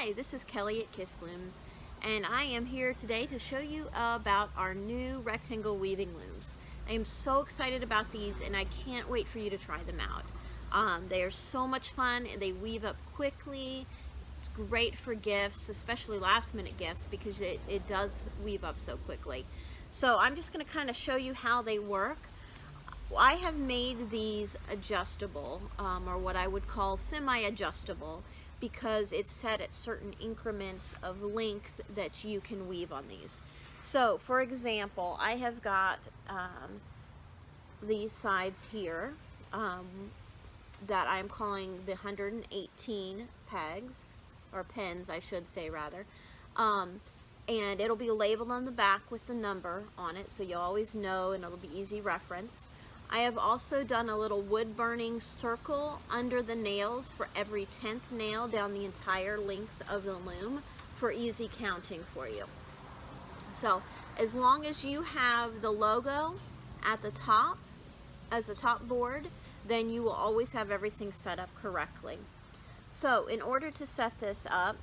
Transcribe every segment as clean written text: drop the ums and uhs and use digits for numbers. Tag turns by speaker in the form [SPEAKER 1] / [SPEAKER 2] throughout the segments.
[SPEAKER 1] Hi, this is Kelly at Kiss Looms, and I am here today to show you about our new rectangle weaving looms. I am so excited about these and I can't wait for you to try them out. They are so much fun and they weave up quickly. It's great for gifts, especially last minute gifts, because it does weave up so quickly. So I'm just going to kind of show you how they work. I have made these adjustable, or what I would call semi-adjustable, because it's set at certain increments of length that you can weave on these. So for example, I have got these sides here that I'm calling the 118 pegs, or pins I should say rather, and it'll be labeled on the back with the number on it, so you'll always know and it'll be easy reference. I have also done a little wood burning circle under the nails for every 10th nail down the entire length of the loom for easy counting for you. So as long as you have the logo at the top as the top board, then you will always have everything set up correctly. So in order to set this up,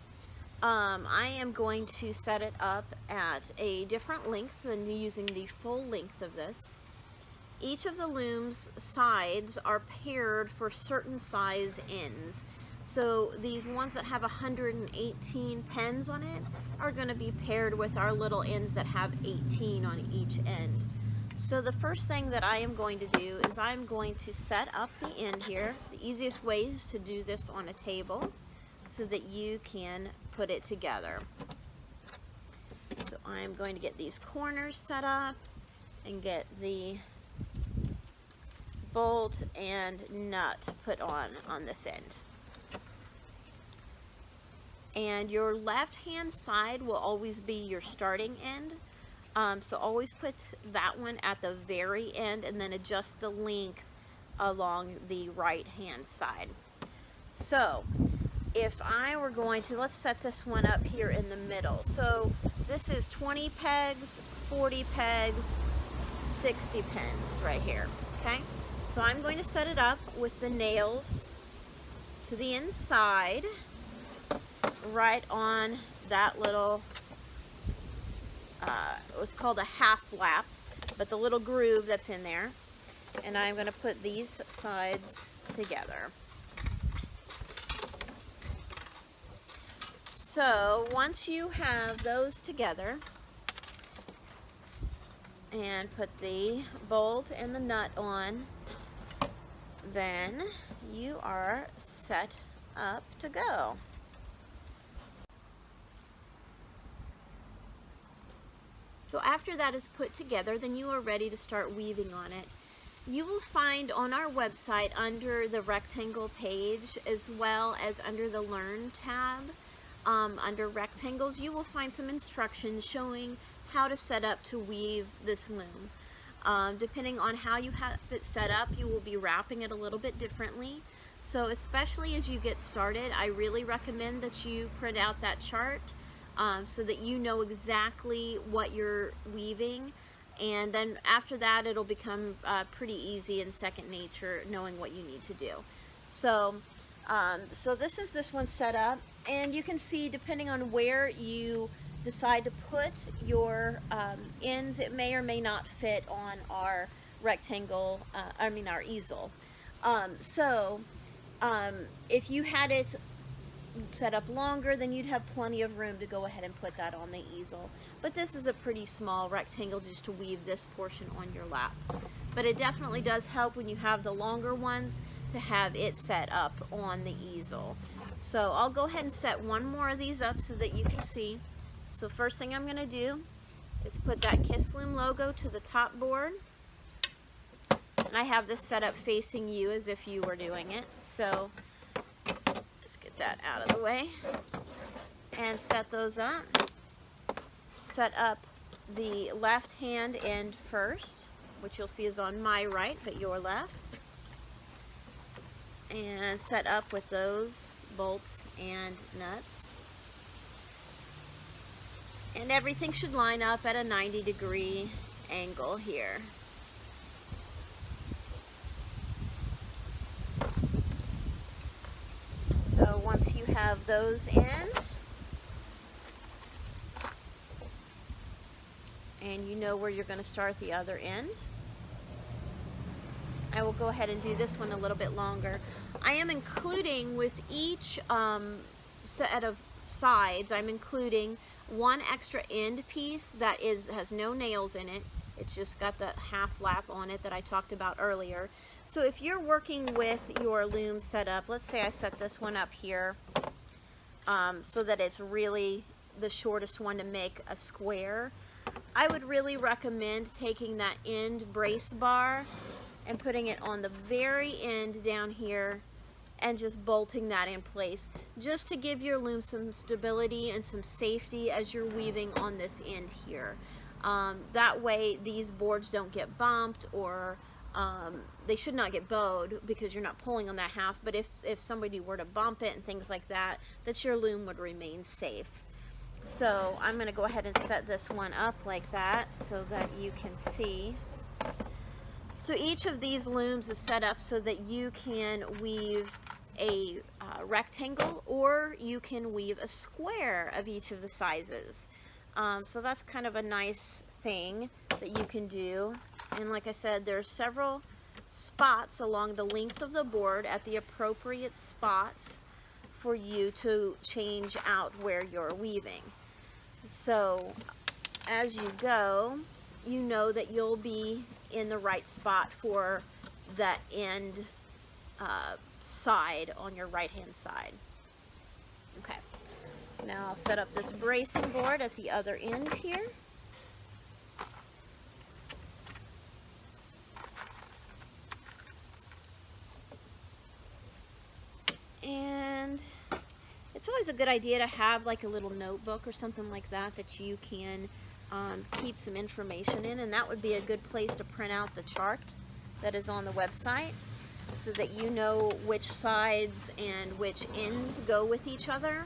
[SPEAKER 1] I am going to set it up at a different length than using the full length of this. Each of the loom's sides are paired for certain size ends. So these ones that have 118 pens on it are going to be paired with our little ends that have 18 on each end. So the first thing that I am going to do is I'm going to set up the end here. The easiest way is to do this on a table so that you can put it together. So I'm going to get these corners set up and get the bolt and nut put on this end. And your left hand side will always be your starting end, so always put that one at the very end and then adjust the length along the right hand side. So if I were going to, let's set this one up here in the middle. So this is 20 pegs, 40 pegs, 60 pens right here, okay? So I'm going to set it up with the nails to the inside, right on that little, it's called a half lap, but the little groove that's in there. And I'm going to put these sides together. So once you have those together, and put the bolt and the nut on, then you are set up to go. So after that is put together, then you are ready to start weaving on it. You will find on our website under the rectangle page, as well as under the Learn tab, under rectangles, you will find some instructions showing how to set up to weave this loom. Depending on how you have it set up, you will be wrapping it a little bit differently. So especially as you get started, I really recommend that you print out that chart so that you know exactly what you're weaving, and then after that it'll become pretty easy and second nature knowing what you need to do. So so this is this one set up, and you can see depending on where you decide to put your ends, it may or may not fit on our rectangle, our easel. If you had it set up longer, then you'd have plenty of room to go ahead and put that on the easel. But this is a pretty small rectangle just to weave this portion on your lap. But it definitely does help when you have the longer ones to have it set up on the easel. So I'll go ahead and set one more of these up so that you can see. So first thing I'm going to do is put that Kiss Loom logo to the top board. And I have this set up facing you as if you were doing it. So let's get that out of the way and set those up. Set up the left hand end first, which you'll see is on my right, but your left. And set up with those bolts and nuts. And everything should line up at a 90-degree angle here. So once you have those in, and you know where you're going to start the other end. I will go ahead and do this one a little bit longer. I am including with each set of sides, I'm including one extra end piece that has no nails in it. It's just got the half flap on it that I talked about earlier. So if you're working with your loom setup, let's say I set this one up here so that it's really the shortest one to make a square, I would really recommend taking that end brace bar and putting it on the very end down here and just bolting that in place, just to give your loom some stability and some safety as you're weaving on this end here. That way these boards don't get bumped, or they should not get bowed because you're not pulling on that half, but if somebody were to bump it and things like that, that your loom would remain safe. So I'm going to go ahead and set this one up like that so that you can see. So each of these looms is set up so that you can weave a rectangle, or you can weave a square of each of the sizes. So that's kind of a nice thing that you can do. And like I said, there's several spots along the length of the board at the appropriate spots for you to change out where you're weaving. So as you go, you know that you'll be in the right spot for that end side on your right hand side. Okay, now I'll set up this bracing board at the other end here. And it's always a good idea to have like a little notebook or something like that that you can keep some information in, and that would be a good place to print out the chart that is on the website so that you know which sides and which ends go with each other,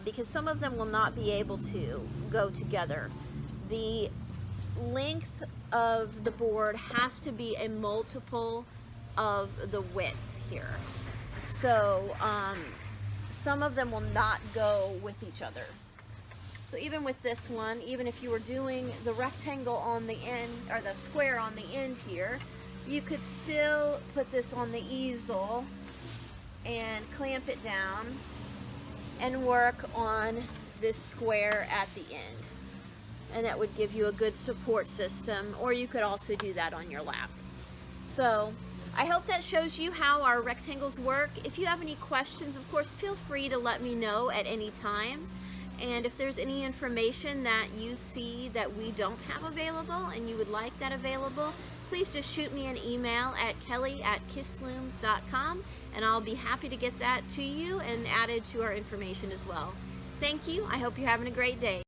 [SPEAKER 1] because some of them will not be able to go together. The length of the board has to be a multiple of the width here. So some of them will not go with each other. So even with this one, even if you were doing the rectangle on the end, or the square on the end here, you could still put this on the easel and clamp it down and work on this square at the end. And that would give you a good support system, or you could also do that on your lap. So I hope that shows you how our rectangles work. If you have any questions, of course, feel free to let me know at any time. And if there's any information that you see that we don't have available and you would like that available, please just shoot me an email at kelly@kisslooms.com, and I'll be happy to get that to you and added to our information as well. Thank you. I hope you're having a great day.